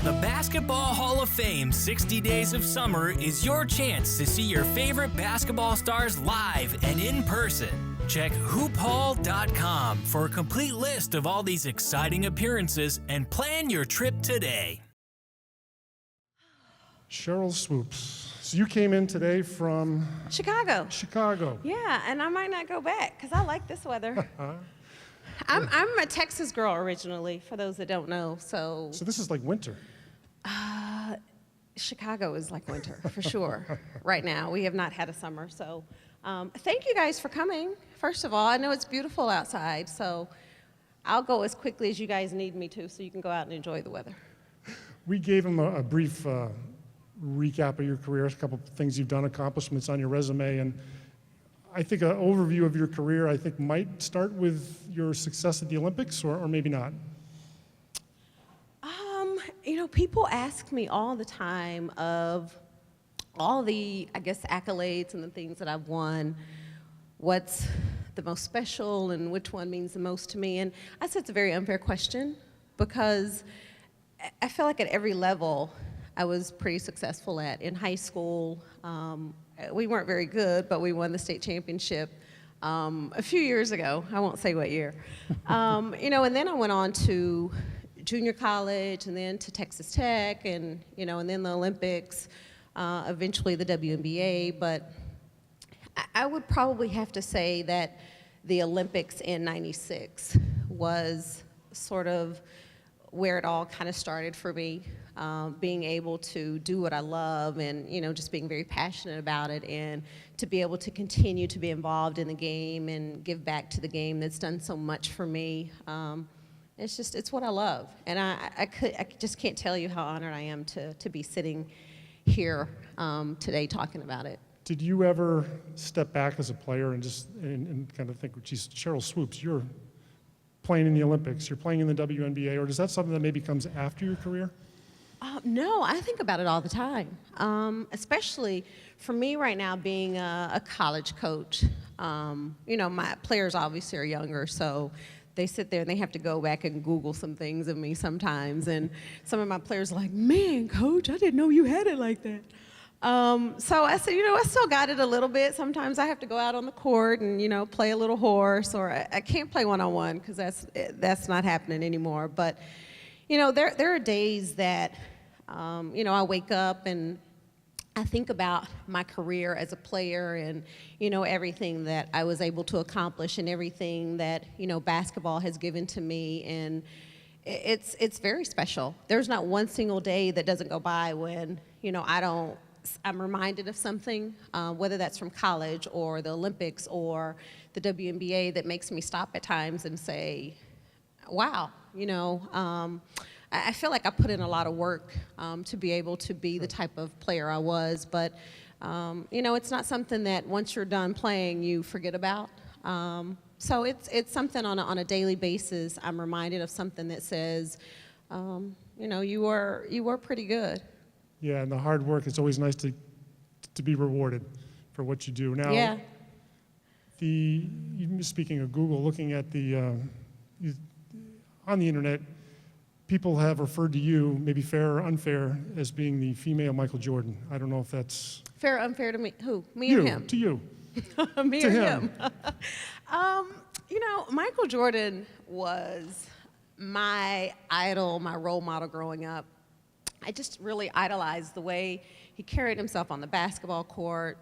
The Basketball Hall of Fame 60 Days of Summer is your chance to see your favorite basketball stars live and in person. Check hoophall.com for a complete list of all these exciting appearances and plan your trip today. Sheryl Swoopes. So you came in today from Chicago. Chicago. Yeah, and I might not go back because I like this weather. I'm a Texas girl originally, for those that don't know. So this is like winter. Chicago is like winter, for sure. Right now, we have not had a summer. So thank you guys for coming. First of all, I know it's beautiful outside, so I'll go as quickly as you guys need me to so you can go out and enjoy the weather. We gave him a brief recap of your career, a couple of things you've done, accomplishments on your resume, and I think an overview of your career, I think, might start with your success at the Olympics, or maybe not. You know, people ask me all the time of all the, I guess, accolades and the things that I've won, what's the most special and which one means the most to me. And I said it's a very unfair question because I feel like at every level I was pretty successful at. In high school, we weren't very good, but we won the state championship a few years ago. I won't say what year. You know, and then I went on to junior college and then to Texas Tech and, you know, and then the Olympics, eventually the WNBA. But I would probably have to say that the Olympics in '96 was sort of where it all kind of started for me, being able to do what I love and, you know, just being very passionate about it and to be able to continue to be involved in the game and give back to the game that's done so much for me. It's what I love. And I just can't tell you how honored I am to be sitting here today talking about it. Did you ever step back as a player and just and kind of think, geez, Sheryl Swoopes, you're playing in the Olympics, you're playing in the WNBA, or is that something that maybe comes after your career? No, I think about it all the time, especially for me right now being a college coach. You know, my players obviously are younger, so they sit there and they have to go back and Google some things of me sometimes. And some of my players are like, man, coach, I didn't know you had it like that. So I said, you know, I still got it a little bit. Sometimes I have to go out on the court and, you know, play a little horse, or I can't play one-on-one because that's not happening anymore. But, you know, there are days that, you know, I wake up and I think about my career as a player and, you know, everything that I was able to accomplish and everything that, you know, basketball has given to me. And it's very special. There's not one single day that doesn't go by when, you know, I'm reminded of something, whether that's from college or the Olympics or the WNBA, that makes me stop at times and say, wow, you know, I feel like I put in a lot of work to be able to be the type of player I was, but you know, it's not something that once you're done playing you forget about. So it's something on a daily basis. I'm reminded of something that says, you know, you were pretty good. Yeah, and the hard work, it's always nice to be rewarded for what you do. Now, yeah. Speaking of Google, looking at on the internet, people have referred to you, maybe fair or unfair, as being the female Michael Jordan. I don't know if that's... Fair or unfair to me? Who? Me you, or him? To you. Me to or him. You know, Michael Jordan was my idol, my role model growing up. I just really idolized the way he carried himself on the basketball court,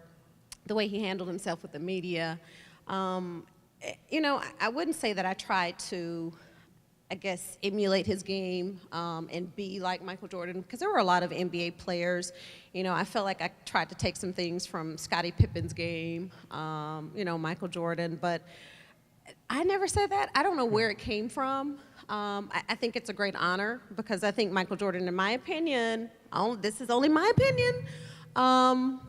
the way he handled himself with the media. You know, I wouldn't say that I tried to, I guess, emulate his game and be like Michael Jordan, because there were a lot of NBA players. You know, I felt like I tried to take some things from Scottie Pippen's game, you know, Michael Jordan, but I never said that. I don't know where it came from. I think it's a great honor because I think Michael Jordan, in my opinion, this is only my opinion,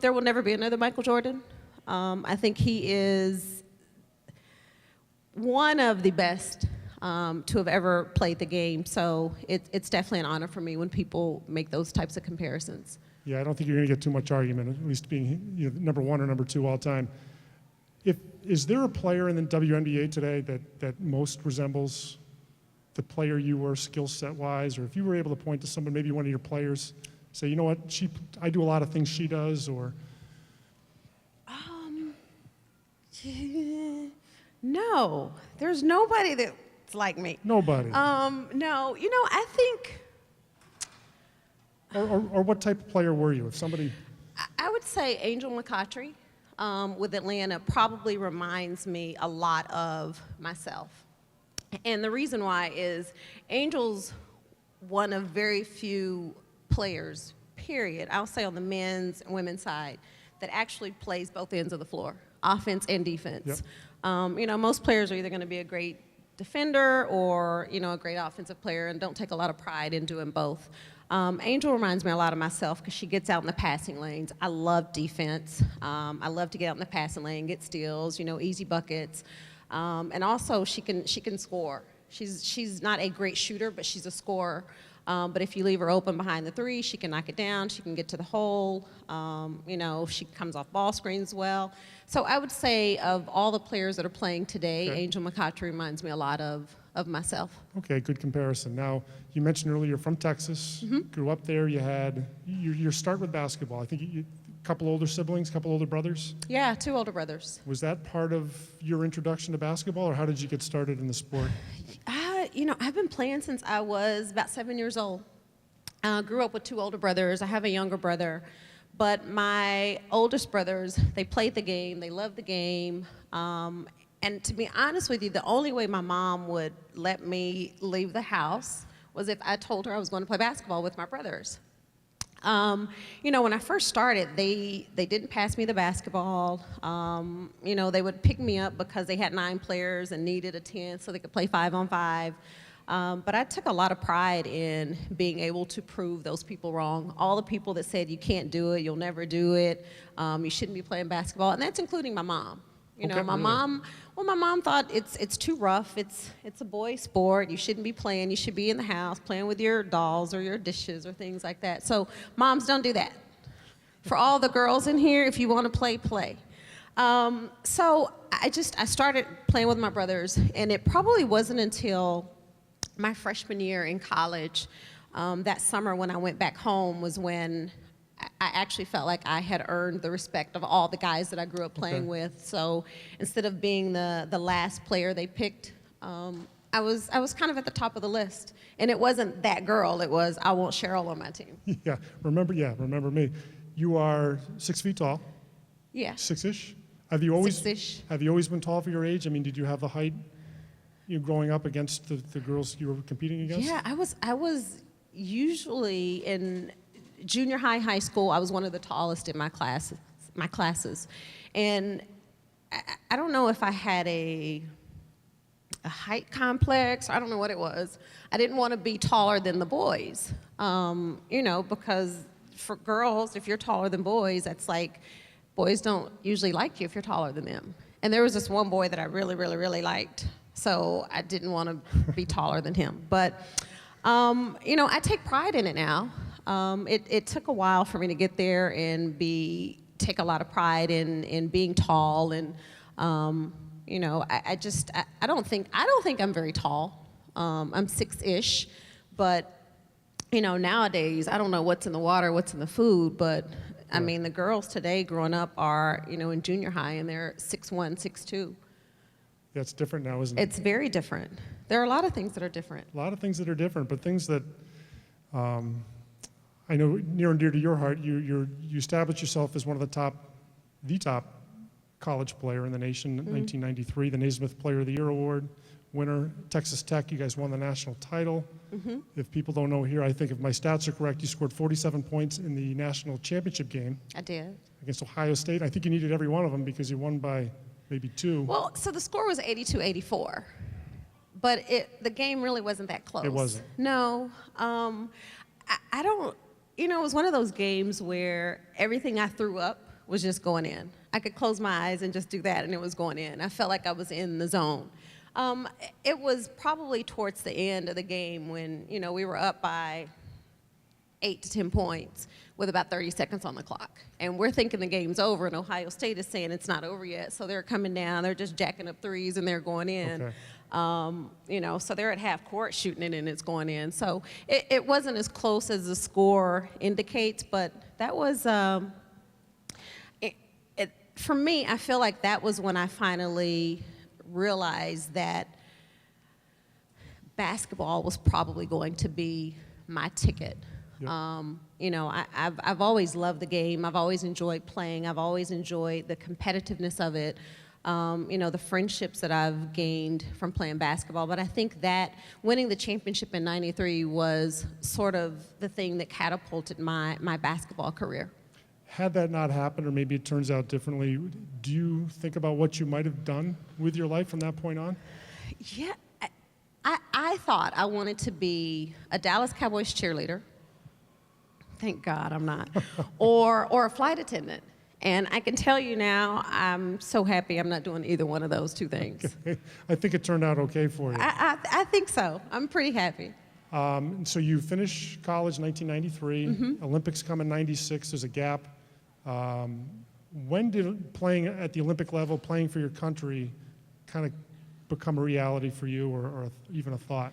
there will never be another Michael Jordan. I think he is one of the best to have ever played the game. So it's definitely an honor for me when people make those types of comparisons. Yeah, I don't think you're going to get too much argument, at least being number one or number two all time. Is there a player in the WNBA today that most resembles the player you were skill set wise, or if you were able to point to someone, maybe one of your players, say, you know what, I do a lot of things she does, or? No, there's nobody that's like me. Nobody. No, I think Or what type of player were you? If somebody. I would say Angel McCoughtry with Atlanta probably reminds me a lot of myself. And the reason why is Angel's one of very few players, period, I'll say on the men's and women's side, that actually plays both ends of the floor, offense and defense. Yep. Most players are either going to be a great defender or, a great offensive player and don't take a lot of pride in doing both. Angel reminds me a lot of myself because she gets out in the passing lanes. I love defense. I love to get out in the passing lane, get steals, easy buckets. And also she can score. She's not a great shooter, but she's a scorer. But if you leave her open behind the three, she can knock it down. She can get to the hole. She comes off ball screens well. So I would say of all the players that are playing today, okay. Angel McCoughtry reminds me a lot of myself. Okay, good comparison. Now, you mentioned earlier you're from Texas, grew up there. You had your start with basketball. I think a couple older siblings, couple older brothers. Yeah, 2 older brothers. Was that part of your introduction to basketball, or how did you get started in the sport? I've been playing since I was about 7 years old. Grew up with 2 older brothers. I have a younger brother. But my oldest brothers, they played the game. They loved the game. And to be honest with you, the only way my mom would let me leave the house was if I told her I was going to play basketball with my brothers. When I first started, they didn't pass me the basketball. They would pick me up because they had 9 players and needed a 10 so they could play 5-on-5. But I took a lot of pride in being able to prove those people wrong. All the people that said you can't do it, you'll never do it, you shouldn't be playing basketball, and that's including my mom. My mom thought it's too rough. It's a boy sport. You shouldn't be playing. You should be in the house playing with your dolls or your dishes or things like that. So moms, don't do that. For all the girls in here, if you want to play, play. So I started playing with my brothers, and it probably wasn't until my freshman year in college, that summer when I went back home was when I actually felt like I had earned the respect of all the guys that I grew up playing with. So instead of being the last player they picked, I was kind of at the top of the list. And it wasn't that girl, it was I want Sheryl on my team. Remember me. You are 6 feet tall. Yeah. 6-ish? Have you always 6-ish. Have you always been tall for your age? I mean, did you have the height growing up against the girls you were competing against? Yeah, I was usually in junior high school, I was one of the tallest in my classes. And I don't know if I had a height complex. I don't know what it was. I didn't want to be taller than the boys, because for girls, if you're taller than boys, that's like boys don't usually like you if you're taller than them. And there was this one boy that I really, really, really liked, so I didn't want to be taller than him. But, I take pride in it now. It took a while for me to get there and take a lot of pride in being tall, and I don't think I'm very tall. I'm 6-ish, but nowadays I don't know what's in the water, what's in the food, but I mean the girls today growing up are in junior high and they're 6'1", 6'2". That's different now, isn't it? It's very different. There are a lot of things that are different. A lot of things that are different, but things that I know near and dear to your heart. You established yourself as one of the top college player in the nation in 1993, the Naismith Player of the Year Award winner. Texas Tech, you guys won the national title. If people don't know here, I think if my stats are correct, you scored 47 points in the national championship game. I did. Against Ohio State. I think you needed every one of them because you won by maybe 2. Well, so the score was 82-84, but the game really wasn't that close. It wasn't. No. I don't, it was one of those games where everything I threw up was just going in. I could close my eyes and just do that, and it was going in. I felt like I was in the zone. It was probably towards the end of the game when, we were up by 8 to 10 points with about 30 seconds on the clock. And we're thinking the game's over, and Ohio State is saying it's not over yet. So they're coming down, they're just jacking up threes, and they're going in. Okay. So they're at half court shooting it and it's going in. So it wasn't as close as the score indicates, but that was, for me, I feel like that was when I finally realized that basketball was probably going to be my ticket. Yep. I've always loved the game. I've always enjoyed playing. I've always enjoyed the competitiveness of it. The friendships that I've gained from playing basketball. But I think that winning the championship in '93 was sort of the thing that catapulted my basketball career. Had that not happened, or maybe it turns out differently, do you think about what you might have done with your life from that point on? Yeah, I thought I wanted to be a Dallas Cowboys cheerleader. Thank God I'm not. or a flight attendant. And I can tell you now, I'm so happy I'm not doing either one of those two things. I think it turned out okay for you. I think so. I'm pretty happy. So you finish college in 1993, Olympics come in '96, there's a gap. When did playing at the Olympic level, playing for your country, kind of become a reality for you, or even a thought?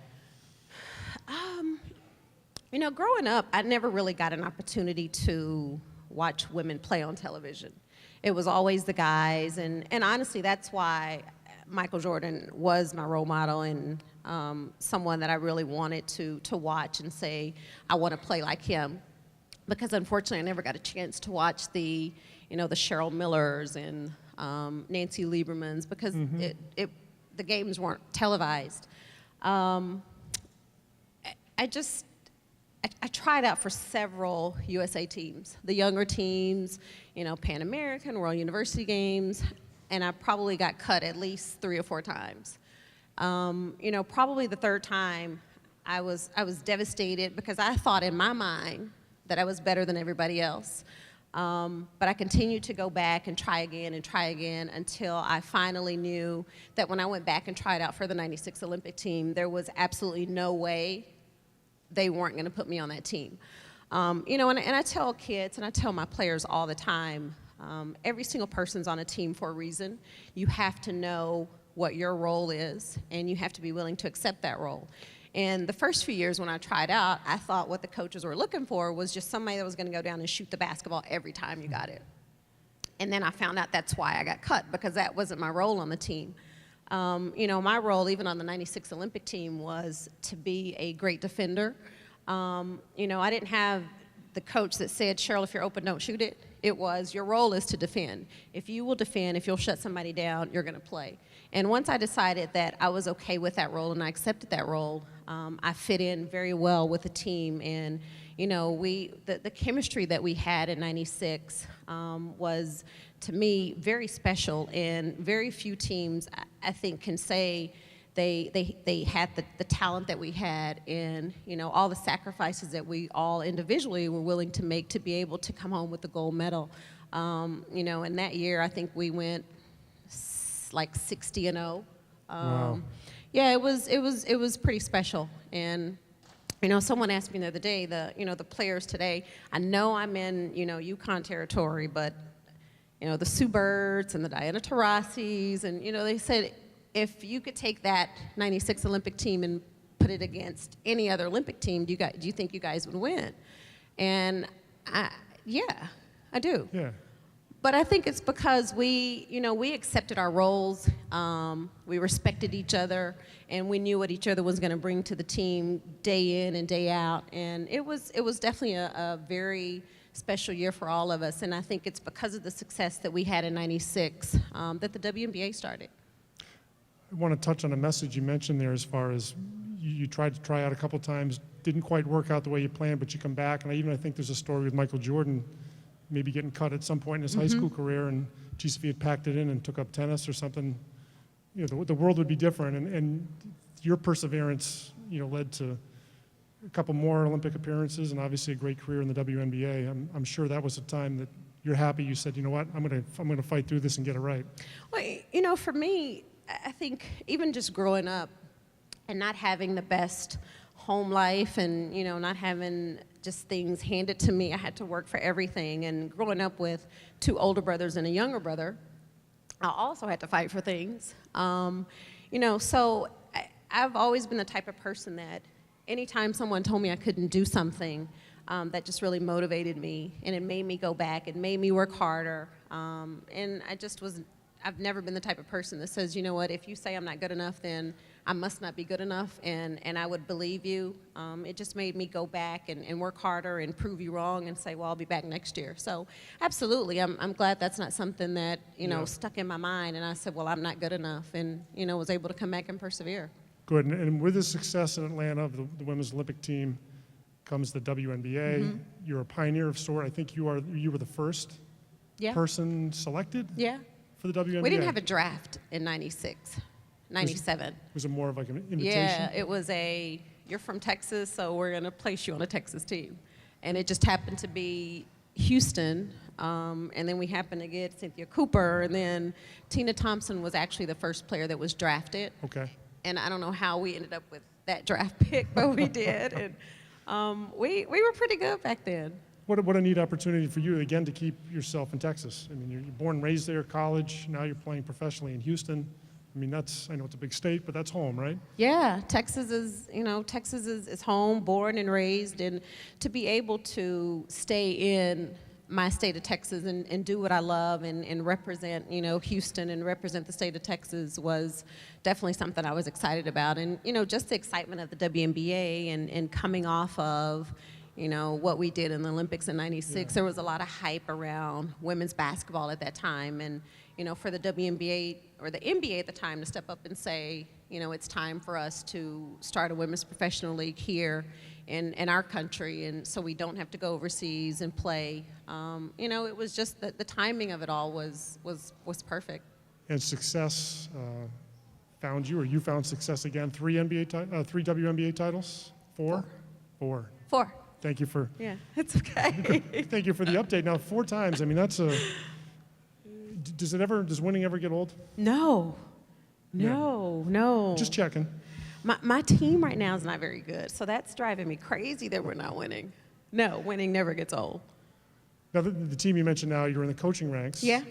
Growing up, I never really got an opportunity to watch women play on television. It was always the guys, and honestly, that's why Michael Jordan was my role model and someone that I really wanted to watch and say, I want to play like him. Because unfortunately, I never got a chance to watch the Cheryl Millers and Nancy Liebermans because the games weren't televised. I tried out for several USA teams, the younger teams, Pan American, Royal University games, and I probably got cut at least 3 or 4 times. Probably the third time, I was devastated because I thought in my mind that I was better than everybody else. But I continued to go back and try again until I finally knew that when I went back and tried out for the '96 Olympic team, there was absolutely no way they weren't going to put me on that team. And I tell kids and I tell my players all the time, every single person's on a team for a reason. You have to know what your role is, and you have to be willing to accept that role. And the first few years when I tried out, I thought what the coaches were looking for was just somebody that was going to go down and shoot the basketball every time you got it. And then I found out that's why I got cut, because that wasn't my role on the team. My role, even on the '96 Olympic team, was to be a great defender. I didn't have the coach that said, Sheryl, if you're open, don't shoot it. It was, your role is to defend. If you will defend, if you'll shut somebody down, you're going to play. And once I decided that I was okay with that role and I accepted that role, I fit in very well with the team. And, the chemistry that we had in '96 was, to me, very special. And very few teams, I think, can say they had the talent that we had, and all the sacrifices that we all individually were willing to make to be able to come home with the gold medal. In that year, I think we went like 60-0. Wow. Yeah, it was pretty special. And someone asked me the other day, the players today. I know I'm in UConn territory, but the Sue Birds and the Diana Taurasi's, and they said, if you could take that '96 Olympic team and put it against any other Olympic team, do you think you guys would win? And I do. Yeah. But I think it's because we accepted our roles, we respected each other, and we knew what each other was going to bring to the team day in and day out. And it was definitely a very special year for all of us. And I think it's because of the success that we had in '96 that the WNBA started. I want to touch on a message you mentioned there as far as you tried to try out a couple times, didn't quite work out the way you planned, but you come back. And I think there's a story with Michael Jordan maybe getting cut at some point in his high school career, and geez, if he had packed it in and took up tennis or something, the world would be different. And your perseverance, led to a couple more Olympic appearances and obviously a great career in the WNBA. I'm sure that was a time that you're happy. You said, you know what, I'm gonna fight through this and get it right. Well, for me, I think even just growing up and not having the best home life and, not having just things handed to me, I had to work for everything. And growing up with 2 older brothers and a younger brother, I also had to fight for things. So I've always been the type of person that anytime someone told me I couldn't do something, that just really motivated me, and it made me go back. It made me work harder. And I've never been the type of person that says, you know what, if you say I'm not good enough, then I must not be good enough, and I would believe you. It just made me go back and work harder and prove you wrong and say, well, I'll be back next year. So absolutely, I'm glad that's not something that, stuck in my mind, and I said, well, I'm not good enough, and, was able to come back and persevere. Good, and with the success in Atlanta of the Women's Olympic team comes the WNBA. Mm-hmm. You're a pioneer of sort. I think you were the first person selected for the WNBA. We didn't have a draft in 96. 97. Was it more of like an invitation? Yeah, it was you're from Texas, so we're going to place you on a Texas team. And it just happened to be Houston, and then we happened to get Cynthia Cooper, and then Tina Thompson was actually the first player that was drafted. Okay. And I don't know how we ended up with that draft pick, but we did. And we were pretty good back then. What a neat opportunity for you, again, to keep yourself in Texas. I mean, you're born and raised there, college, now you're playing professionally in Houston. I mean, I know it's a big state, but that's home, right? Yeah, Texas is home, born and raised, and to be able to stay in my state of Texas and do what I love and represent, Houston and represent the state of Texas was definitely something I was excited about. And, just the excitement of the WNBA and coming off of, what we did in the Olympics in 96, there was a lot of hype around women's basketball at that time. And, for the WNBA or the NBA at the time to step up and say, it's time for us to start a women's professional league here in our country, and so we don't have to go overseas and play. It was just the timing of it all was perfect. And success found you, or you found success again. 3 WNBA titles? Four. Thank you for. Yeah, it's okay. Thank you for the update. Now 4 times. I mean, that's a. Does winning ever get old? No. Just checking. My team right now is not very good, so that's driving me crazy that we're not winning. No, winning never gets old. Now, the team you mentioned now, you're in the coaching ranks. Yeah.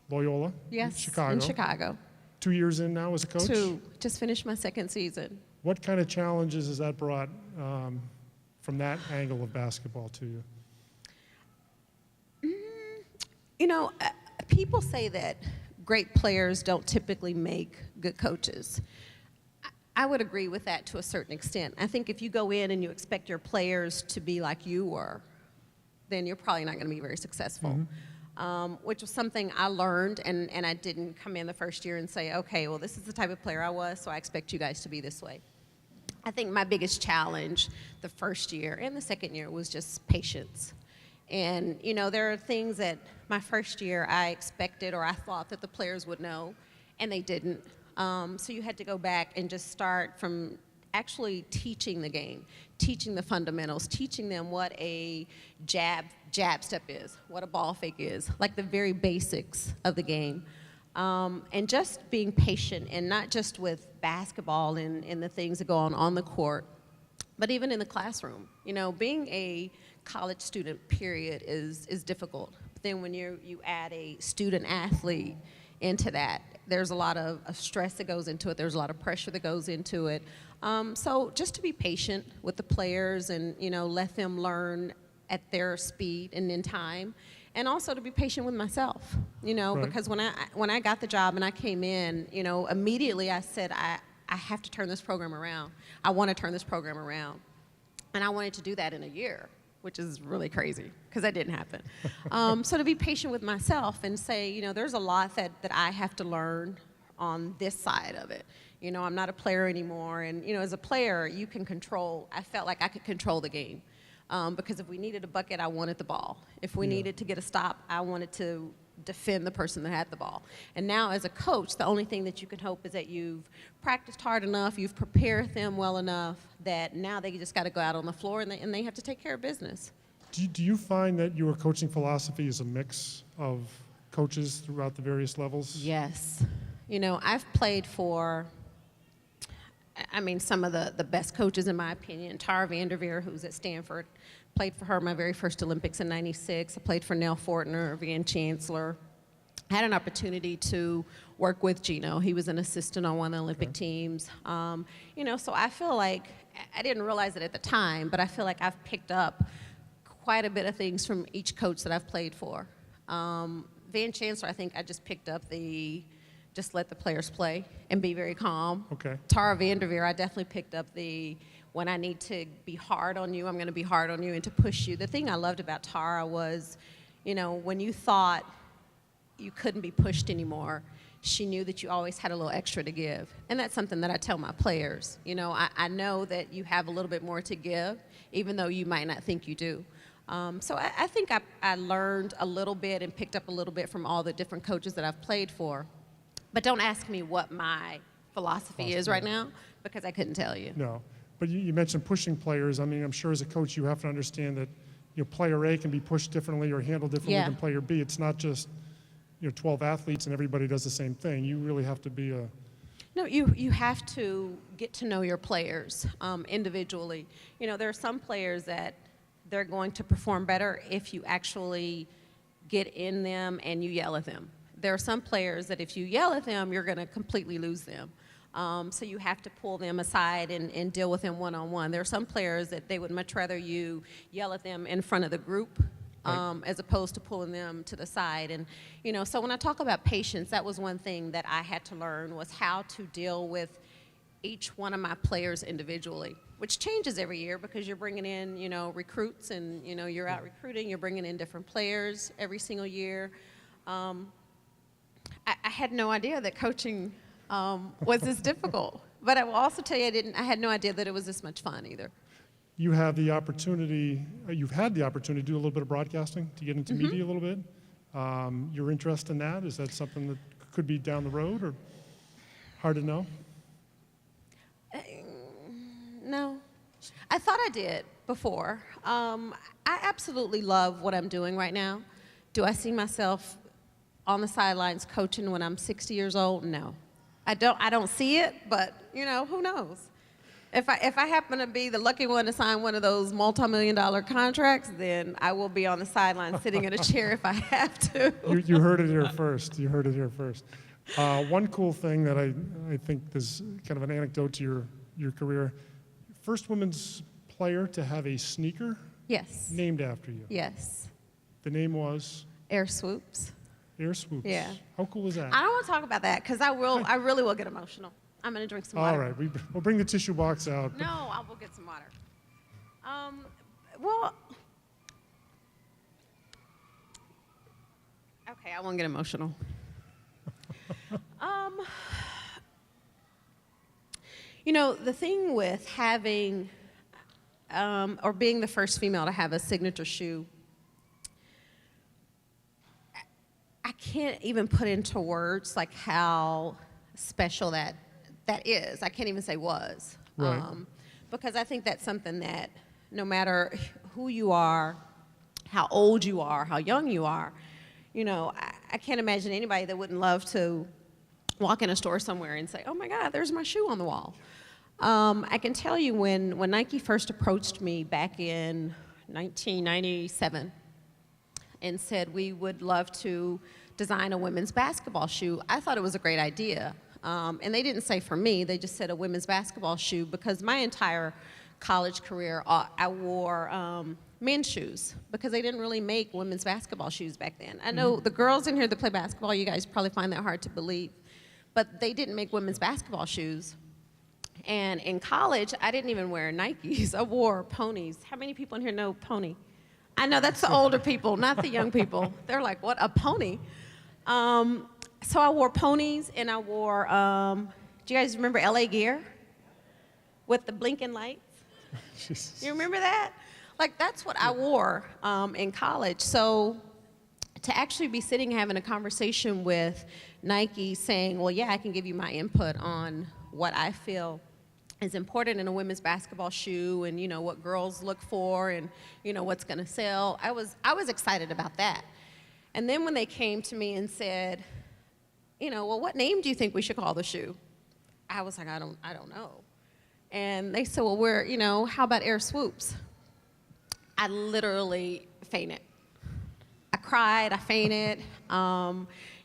Loyola. Yes. Chicago. In Chicago. 2 years in now as a coach? 2. Just finished my 2nd season. What kind of challenges has that brought from that angle of basketball to you? People say that great players don't typically make good coaches. I would agree with that to a certain extent. I think if you go in and you expect your players to be like you were, then you're probably not going to be very successful. Mm-hmm. Which was something I learned, and I didn't come in the first year and say, okay, well, this is the type of player I was, so I expect you guys to be this way. I think my biggest challenge the first year and the second year was just patience. And, there are things that my first year I expected or I thought that the players would know, and they didn't. So you had to go back and just start from actually teaching the game, teaching the fundamentals, teaching them what a jab step is, what a ball fake is, like the very basics of the game. And just being patient, and not just with basketball and the things that go on the court, but even in the classroom. Being a college student, period, is difficult. But then when you add a student athlete into that, there's a lot of stress that goes into it. There's a lot of pressure that goes into it. So just to be patient with the players and, let them learn at their speed and in time. And also to be patient with myself, right. Because when I got the job and I came in, immediately I said, I have to turn this program around. I want to turn this program around. And I wanted to do that in a year, which is really crazy because that didn't happen. So to be patient with myself and say, there's a lot that I have to learn on this side of it. I'm not a player anymore. And, as a player, I felt like I could control the game. Because if we needed a bucket, I wanted the ball. If we needed to get a stop, I wanted to defend the person that had the ball. And now as a coach, the only thing that you can hope is that you've practiced hard enough, you've prepared them well enough that now they just got to go out on the floor and they have to take care of business. Do you find that your coaching philosophy is a mix of coaches throughout the various levels? Yes. I've played for, some of the best coaches in my opinion. Tara Vanderveer, who's at Stanford, played for her my very first Olympics in 96. I played for Nell Fortner, Van Chancellor. I had an opportunity to work with Gino. He was an assistant on one of the Olympic teams. You know, so I feel like, I didn't realize it at the time, but I feel like I've picked up quite a bit of things from each coach that I've played for. Van Chancellor, I think I just picked up just let the players play and be very calm. Okay. Tara Vanderveer, I definitely picked up when I need to be hard on you, I'm going to be hard on you and to push you. The thing I loved about Tara was, you know, when you thought you couldn't be pushed anymore, she knew that you always had a little extra to give. And that's something that I tell my players. You know, I know that you have a little bit more to give, even though you might not think you do. So I think I learned a little bit and picked up a little bit from all the different coaches that I've played for. But don't ask me what my philosophy is right now, because I couldn't tell you. No. But you mentioned pushing players. I mean, I'm sure as a coach you have to understand that, you know, player A can be pushed differently or handled differently than player B. It's not just, you know, 12 athletes and everybody does the same thing. You really have to be a... No, you have to get to know your players individually. You know, there are some players that they're going to perform better if you actually get in them and you yell at them. There are some players that if you yell at them, you're going to completely lose them. So you have to pull them aside and deal with them one-on-one. There are some players that they would much rather you yell at them in front of the group as opposed to pulling them to the side. And, you know, so when I talk about patience, that was one thing that I had to learn, was how to deal with each one of my players individually, which changes every year because you're bringing in, you know, recruits and, you know, you're out recruiting, you're bringing in different players every single year. I had no idea that coaching was this difficult, but I will also tell you I had no idea that it was this much fun either. You have the opportunity, you've had the opportunity to do a little bit of broadcasting, to get into media a little bit. Your interest in that, is that something that could be down the road or hard to know? No. I thought I did before. I absolutely love what I'm doing right now. Do I see myself on the sidelines coaching when I'm 60 years old? No. I don't see it, but, you know, who knows? If I happen to be the lucky one to sign one of those multi-million-dollar contracts, then I will be on the sidelines sitting in a chair if I have to. You heard it here first. You heard it here first. One cool thing that I think is kind of an anecdote to your career, first women's player to have a sneaker named after you. Yes. The name was? Sheryl Swoopes. Sheryl Swoopes. Yeah. How cool is that? I don't want to talk about that because I really will get emotional. I'm going to drink some water. All right, we'll bring the tissue box out. No, I will get some water. Well, okay, I won't get emotional. You know, the thing with having, or being the first female to have a signature shoe, I can't even put into words like how special that is. I can't even say was. Right. Because I think that's something that no matter who you are, how old you are, how young you are, you know, I can't imagine anybody that wouldn't love to walk in a store somewhere and say, oh my God, there's my shoe on the wall. I can tell you when Nike first approached me back in 1997 and said we would love to design a women's basketball shoe, I thought it was a great idea. And they didn't say for me, they just said a women's basketball shoe because my entire college career, I wore men's shoes because they didn't really make women's basketball shoes back then. I know the girls in here that play basketball, you guys probably find that hard to believe, but they didn't make women's basketball shoes. And in college, I didn't even wear Nikes. I wore ponies. How many people in here know pony? I know that's the older people, not the young people. They're like, what, a pony? So I wore ponies and I wore, do you guys remember LA Gear? With the blinking lights? You remember that? Like, that's what I wore in college. So to actually be sitting having a conversation with Nike saying, well, yeah, I can give you my input on what I feel is important in a women's basketball shoe and, you know, what girls look for and, you know, what's going to sell. I was excited about that. And then when they came to me and said, you know, well, what name do you think we should call the shoe? I was like, I don't know. And they said, well, you know, how about Sheryl Swoopes? I literally fainted. I cried, I fainted.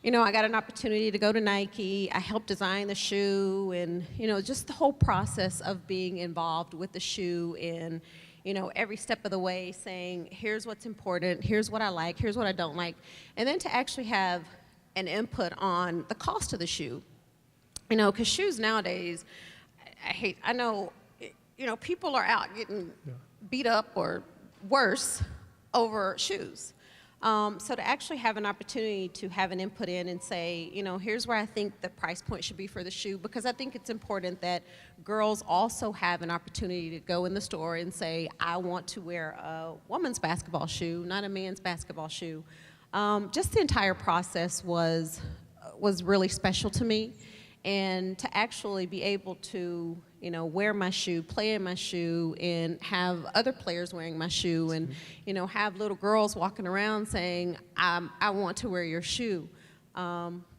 You know, I got an opportunity to go to Nike. I helped design the shoe, and, you know, just the whole process of being involved with the shoe and, you know, every step of the way saying, here's what's important, here's what I like, here's what I don't like. And then to actually have an input on the cost of the shoe. You know, because shoes nowadays, I know, you know, people are out getting beat up or worse over shoes. So to actually have an opportunity to have an input in and say, you know, here's where I think the price point should be for the shoe, because I think it's important that girls also have an opportunity to go in the store and say, I want to wear a woman's basketball shoe, not a man's basketball shoe. Just the entire process was really special to me. And to actually be able to, you know, wear my shoe, play in my shoe, and have other players wearing my shoe, and, you know, have little girls walking around saying, I want to wear your shoe.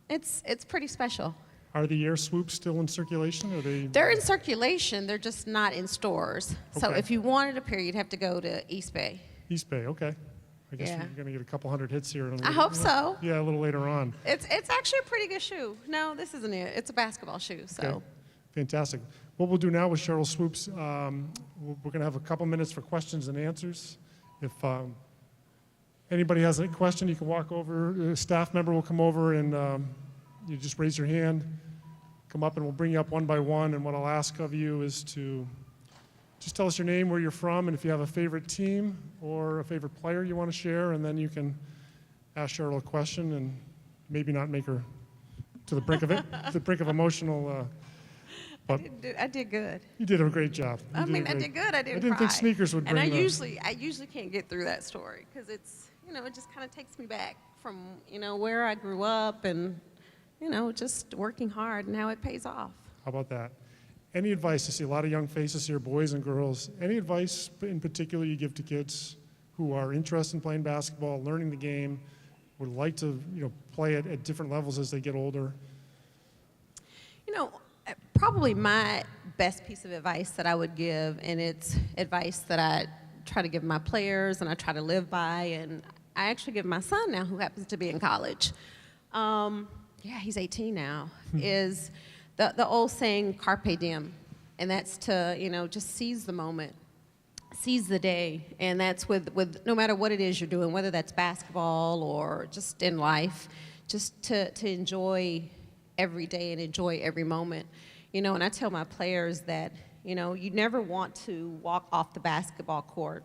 It's pretty special. Are the Air Swoops still in circulation? They're in circulation. They're just not in stores. So Okay. if you wanted a pair, you'd have to go to East Bay. East Bay, okay. I guess Yeah. we're going to get a couple hundred hits here. I hope so. Yeah, a little later on. It's actually a pretty good shoe. No, this isn't it. It's a basketball shoe. So. Okay. Fantastic. What we'll do now with Sheryl Swoopes, we're going to have a couple minutes for questions and answers. If anybody has a question, you can walk over. A staff member will come over, and you just raise your hand, come up, and we'll bring you up one by one. And what I'll ask of you is to just tell us your name, where you're from, and if you have a favorite team or a favorite player you want to share, and then you can ask Sheryl a question and maybe not make her to the brink of it, to the brink of emotional. But I did good. you did a great job. I did good. I didn't think cry. sneakers would bring And I the- usually can't get through that story because it's, you know, it just kind of takes me back from, you know, where I grew up and, you know, just working hard and how it pays off. How about that? Any advice? I see a lot of young faces here, boys and girls. Any advice in particular you give to kids who are interested in playing basketball, learning the game, would like to, you know, play at different levels as they get older? You know, probably my best piece of advice that I would give, and it's advice that I try to give my players and I try to live by, and I actually give my son now, who happens to be in college. Yeah, he's 18 now, is the old saying, carpe diem, and that's to, you know, just seize the moment, seize the day, and that's with no matter what it is you're doing, whether that's basketball or just in life, just to enjoy every day and enjoy every moment. You know, and I tell my players that, you know, you never want to walk off the basketball court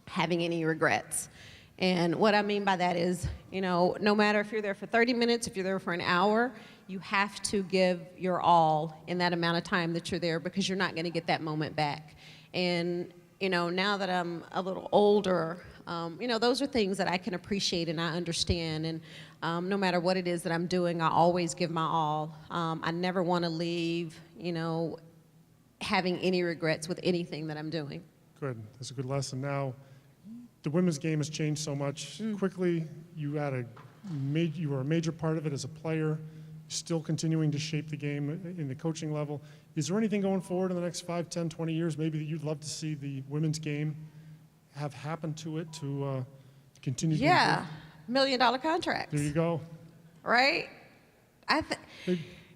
having any regrets. And what I mean by that is, you know, no matter if you're there for 30 minutes, if you're there for an hour, you have to give your all in that amount of time that you're there, because you're not going to get that moment back. And, you know, now that I'm a little older, you know, those are things that I can appreciate and I understand. And no matter what it is that I'm doing, I always give my all. I never want to leave, you know, having any regrets with anything that I'm doing. Good. That's a good lesson. Now, the women's game has changed so much quickly. You were a major part of it as a player, still continuing to shape the game in the coaching level. Is there anything going forward in the next 5, 10, 20 years maybe that you'd love to see the women's game have happen to it to continue to Yeah, improve? $1 million contracts. There you go. Right?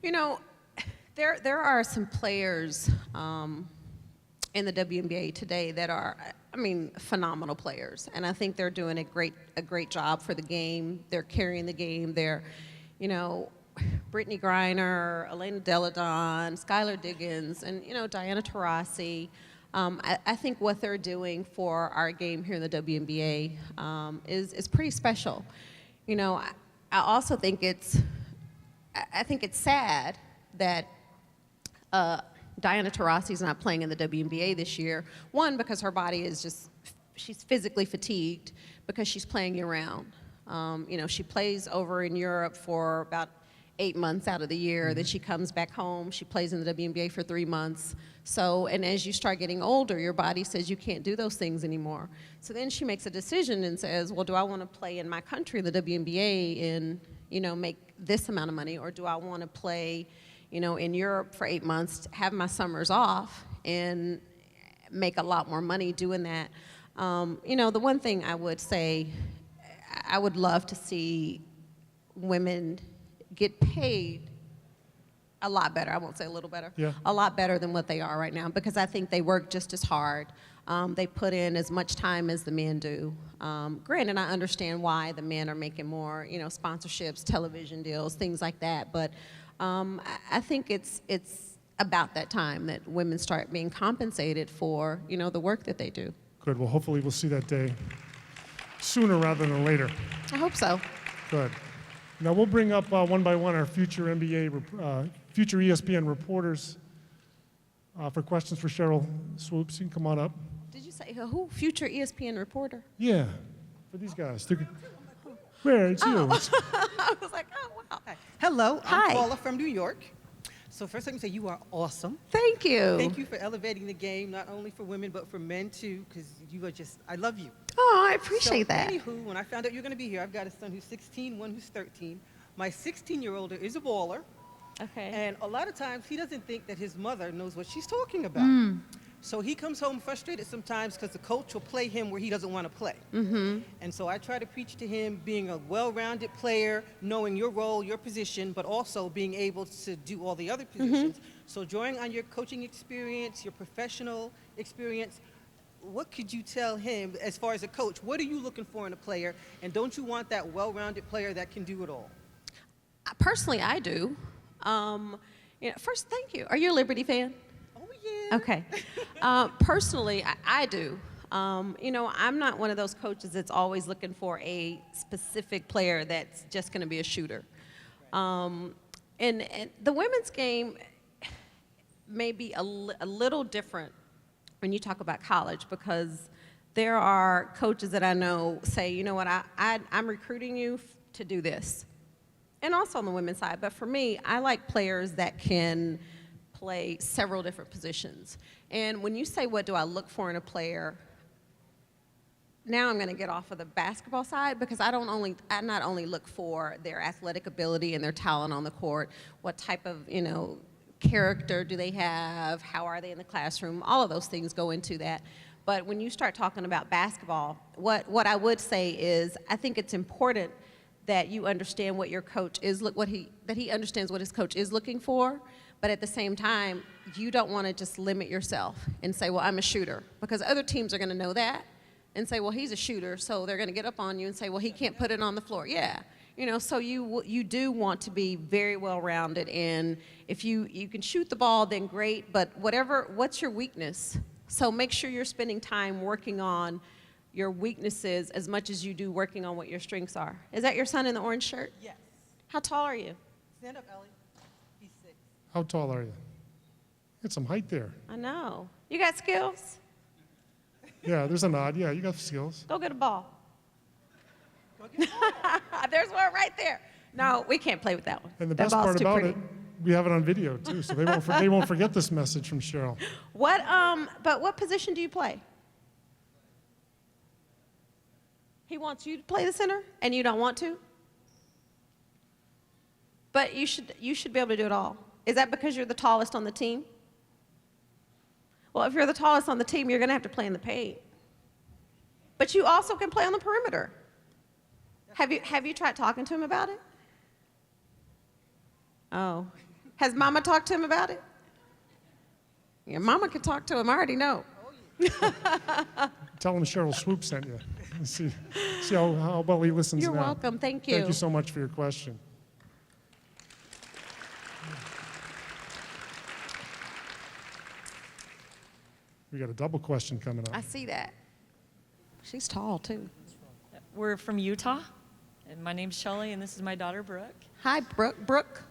You know, there are some players in the WNBA today that are, I mean, phenomenal players, and I think they're doing a great job for the game. They're carrying the game. They're, you know, Brittany Griner, Elena Deladon, Skylar Diggins, and, you know, Diana Taurasi. I think what they're doing for our game here in the WNBA is pretty special. You know, I also think it's sad that Diana Taurasi's not playing in the WNBA this year. One, because her body is just, she's physically fatigued because she's playing year-round. You know, she plays over in Europe for about 8 months out of the year. Then she comes back home. She plays in the WNBA for 3 months. So, and as you start getting older, your body says you can't do those things anymore. So then she makes a decision and says, well, do I want to play in my country, the WNBA, and, you know, make this amount of money, or do I want to play, you know, in Europe for 8 months, have my summers off, and make a lot more money doing that? You know, the one thing I would say, I would love to see women get paid a lot better. I won't say a little better. Yeah. A lot better than what they are right now, because I think they work just as hard. They put in as much time as the men do. Granted, I understand why the men are making more, sponsorships, television deals, things like that. But I think it's about that time that women start being compensated for, the work that they do. Good. Well, hopefully we'll see that day sooner rather than later. I hope so. Good. Now we'll bring up one by one our future future ESPN reporters for questions for Sheryl Swoopes. You can come on up. Did you say who? Future ESPN reporter? Yeah, for these guys. Where? It's you. It's- I was like, oh, wow. Hi. Hello, Hi. I'm Paula from New York. So first let me say you are awesome. Thank you. Thank you for elevating the game, not only for women, but for men too, because you are just, I love you. Oh, I appreciate So, that. Anywho, when I found out you were going to be here, I've got a son who's 16, one who's 13. My 16-year-old is a baller, Okay. and a lot of times he doesn't think that his mother knows what she's talking about. So he comes home frustrated sometimes because the coach will play him where he doesn't want to play. And so I try to preach to him being a well-rounded player, knowing your role, your position, but also being able to do all the other positions. So drawing on your coaching experience, your professional experience, what could you tell him as far as a coach? What are you looking for in a player? And don't you want that well-rounded player that can do it all? Personally, I do. First, thank you. Are you a Liberty fan? Oh, yeah. Okay. Personally, I do. I'm not one of those coaches that's always looking for a specific player that's just going to be a shooter. And the women's game may be a little different when you talk about college, because there are coaches that I know say, you know what, I'm recruiting you to do this. And also on the women's side. But for me, I like players that can play several different positions. And when you say, what do I look for in a player, now I'm going to get off of the basketball side, because I not only look for their athletic ability and their talent on the court, what type of, character do they have, how are they in the classroom, all of those things go into that. But when you start talking about basketball, what I would say is, I think it's important that you understand what your coach is, that he understands what his coach is looking for, but at the same time, you don't want to just limit yourself and say, well, I'm a shooter, because other teams are going to know that and say, well, he's a shooter, so they're going to get up on you and say, well, he can't put it on the floor. Yeah, so you do want to be very well-rounded, and if you can shoot the ball, then great, but what's your weakness? So make sure you're spending time working on your weaknesses as much as you do working on what your strengths are. Is that your son in the orange shirt? Yes. How tall are you? Stand up, Ellie. He's 6. How tall are you? Get some height there. I know. You got skills? Yeah, there's a nod. Yeah, you got skills. Go get a ball. There's one right there. No, we can't play with that one. And the That best ball's part too about pretty. it, we have it on video too, so they won't forget this message from Sheryl. But what position do you play? He wants you to play the center, and you don't want to? But you should be able to do it all. Is that because you're the tallest on the team? Well, if you're the tallest on the team, you're going to have to play in the paint. But you also can play on the perimeter. Have you tried talking to him about it? Oh. Has Mama talked to him about it? Yeah, Mama can talk to him. I already know. Tell him Sheryl Swoopes sent you. See how well he listens You're now. welcome. Thank you. Thank you so much for your question. We got a double question coming up. I see that. She's tall, too. We're from Utah, and my name's Shelly, and this is my daughter, Brooke. Hi, Brooke. Brooke.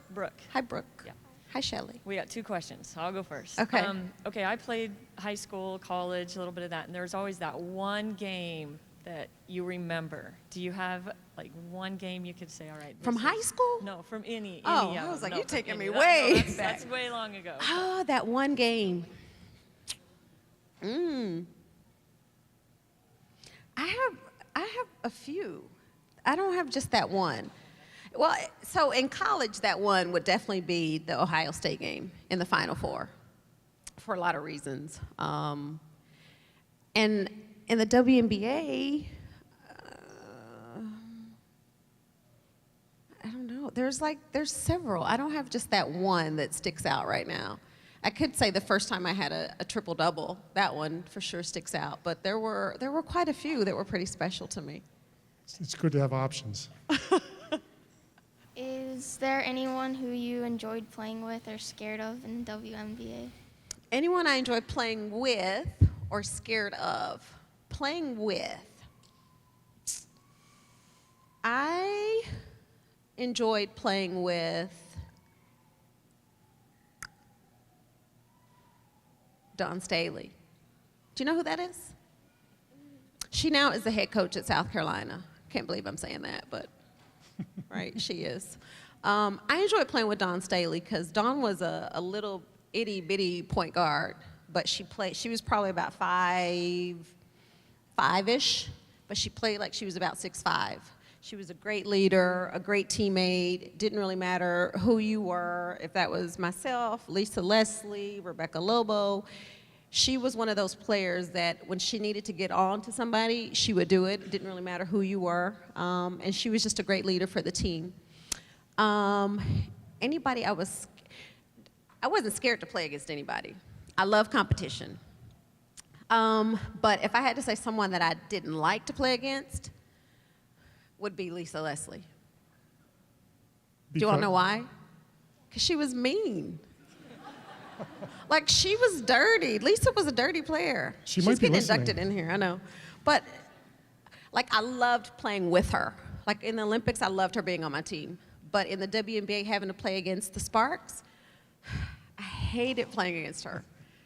Hi, Brooke. Yeah. Hi, Shelly. We got 2 questions. I'll go first. Okay. Okay, I played high school, college, a little bit of that, and there's always that one game that you remember. Do you have, like, one game you could say, all right, From this high is-" school? No, from any Oh, of I was them. like, No, you're from taking any. me No, way that's back. way long ago. Oh, that one game. I have a few. I don't have just that one. Well, so in college, that one would definitely be the Ohio State game in the Final Four, for a lot of reasons. And in the WNBA, there's several. I don't have just that one that sticks out right now. I could say the first time I had a triple double, that one for sure sticks out. But there were quite a few that were pretty special to me. It's good to have options. Is there anyone who you enjoyed playing with or scared of in the WNBA? Anyone I enjoy playing with or scared of? Playing with. I enjoyed playing with Dawn Staley. Do you know who that is? She now is the head coach at South Carolina. Can't believe I'm saying that, but right, she is. I enjoyed playing with Dawn Staley because Dawn was a little itty-bitty point guard, but she was probably about five-ish, but she played like she was about 6'5". She was a great leader, a great teammate. Didn't really matter who you were, if that was myself, Lisa Leslie, Rebecca Lobo. She was one of those players that when she needed to get on to somebody, she would do it. It didn't really matter who you were. And she was just a great leader for the team. Anybody I wasn't scared to play against anybody. I love competition. But if I had to say someone that I didn't like to play against, would be Lisa Leslie. Do you want to know why? Because she was mean. Like, she was dirty. Lisa was a dirty player. She's getting inducted in here, I know. But, like, I loved playing with her. Like, in the Olympics, I loved her being on my team. But in the WNBA, having to play against the Sparks, I hated playing against her.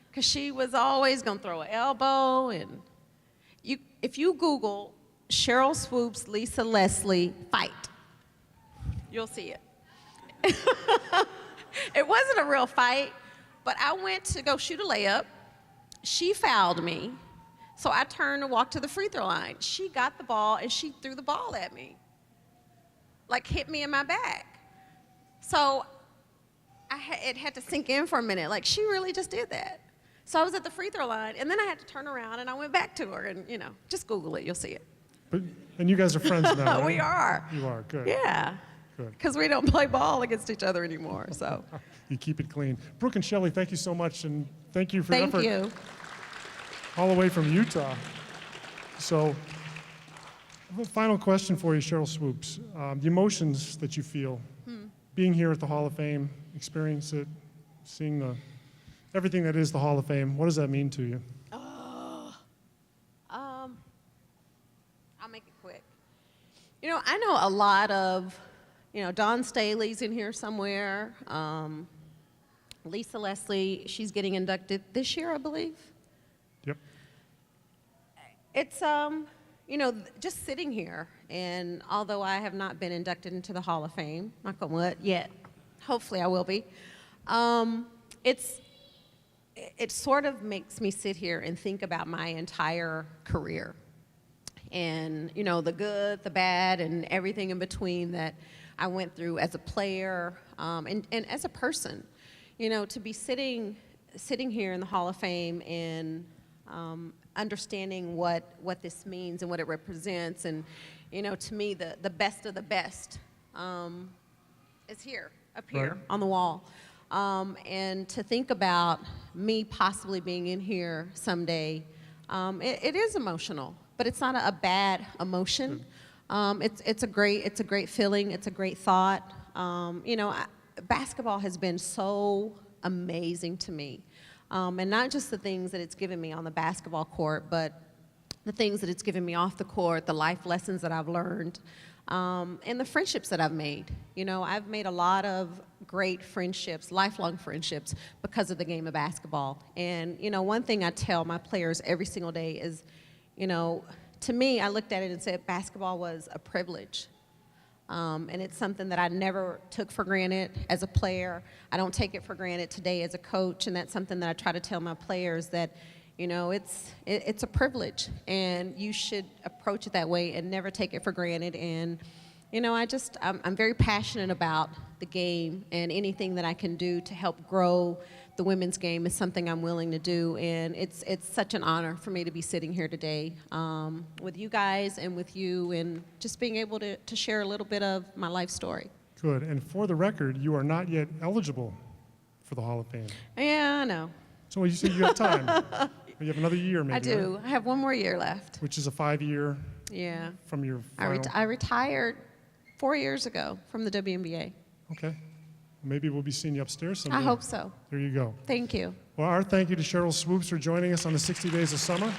Because she was always going to throw an elbow. And if you Google Sheryl Swoopes, Lisa Leslie fight, you'll see it. It wasn't a real fight, but I went to go shoot a layup. She fouled me, so I turned and walked to the free throw line. She got the ball, and she threw the ball at me, like hit me in my back. So it had to sink in for a minute, like she really just did that. So I was at the free throw line, and then I had to turn around, and I went back to her, and just Google it, you'll see it. And you guys are friends now, right? We are. You are, good. Yeah. Good. Because we don't play ball against each other anymore, so. You keep it clean. Brooke and Shelley, thank you so much, and thank you for your Thank effort. you. All the way from Utah. So, I have a final question for you, Sheryl Swoopes. The emotions that you feel, being here at the Hall of Fame, experience it, seeing everything that is the Hall of Fame, what does that mean to you? I'll make it quick. I know a lot of, Dawn Staley's in here somewhere. Lisa Leslie, she's getting inducted this year, I believe. Yep. It's, just sitting here, and although I have not been inducted into the Hall of Fame, knock on wood, yet, hopefully I will be, it sort of makes me sit here and think about my entire career. And, the good, the bad, and everything in between that I went through as a player and as a person. To be sitting here in the Hall of Fame and understanding what this means and what it represents. And, to me, the best of the best is here, up here Right. on the wall. And to think about me possibly being in here someday, it is emotional. But it's not a bad emotion. It's a great feeling. It's a great thought. Basketball has been so amazing to me, and not just the things that it's given me on the basketball court, but the things that it's given me off the court, the life lessons that I've learned, and the friendships that I've made. I've made a lot of great friendships, lifelong friendships, because of the game of basketball. And one thing I tell my players every single day is, to me, I looked at it and said basketball was a privilege. And it's something that I never took for granted as a player. I don't take it for granted today as a coach, and that's something that I try to tell my players that, it's a privilege, and you should approach it that way and never take it for granted. And, I'm very passionate about the game, and anything that I can do to help grow the women's game is something I'm willing to do, and it's such an honor for me to be sitting here today with you guys and with you, and just being able to share a little bit of my life story. Good. And for the record, you are not yet eligible for the Hall of Fame. Yeah, I know. So you say you have time. You have another year, maybe. I do. Right? I have one more year left. Which is a 5-year Yeah. from your I final. retired 4 years ago from the WNBA. Okay. Maybe we'll be seeing you upstairs someday. I hope so. There you go. Thank you. Well, our thank you to Sheryl Swoopes for joining us on the 60 Days of Summer.